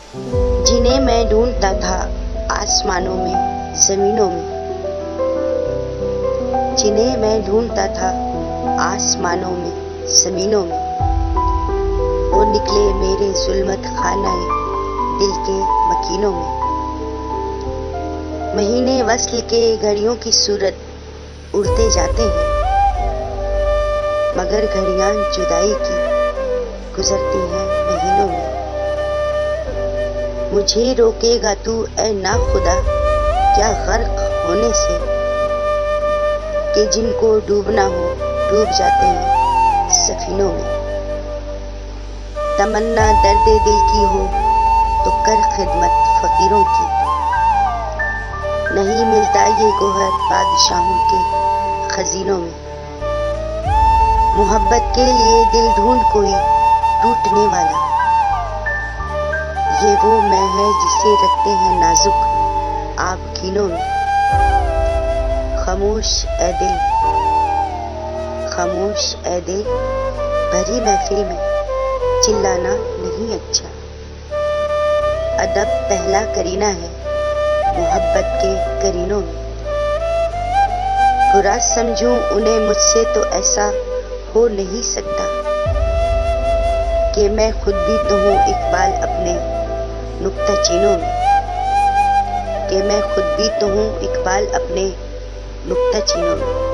जिन्हें मैं ढूंढता था आसमानों में जमीनों में, जिन्हें मैं ढूंढता था आसमानों में जमीनों में, वो निकले मेरे जुल्मत खानाए दिल के मकीनों में। महीने वस्ल के घड़ियों की सूरत उड़ते जाते हैं, मगर घड़ियां जुदाई की गुजरती हैं महीनों में। मुझे रोकेगा तू ऐ ना खुदा क्या गर्क होने से, कि जिनको डूबना हो डूब जाते हैं सफीनों में। तमन्ना दर्द दिल की हो तो कर खिदमत फकीरों की, नहीं मिलता ये गोहर बादशाहों के खजीनों में। मोहब्बत के लिए दिल ढूंढ कोई टूटने वाला, ये वो मैं है जिसे रखते हैं नाजुक आबगीनों में। खामोश ए दिल, खामोश ए दिल, भरी महफिल में चिल्लाना नहीं अच्छा। अदब पहला करीना है मोहब्बत के करीनों में। बुरा समझूं उन्हें मुझसे तो ऐसा हो नहीं सकता, कि मैं खुद भी तो हूँ इकबाल अपने नुक्ता चीनों में, कि मैं खुद भी तो हूँ इकबाल अपने नुक्ता चीनों में।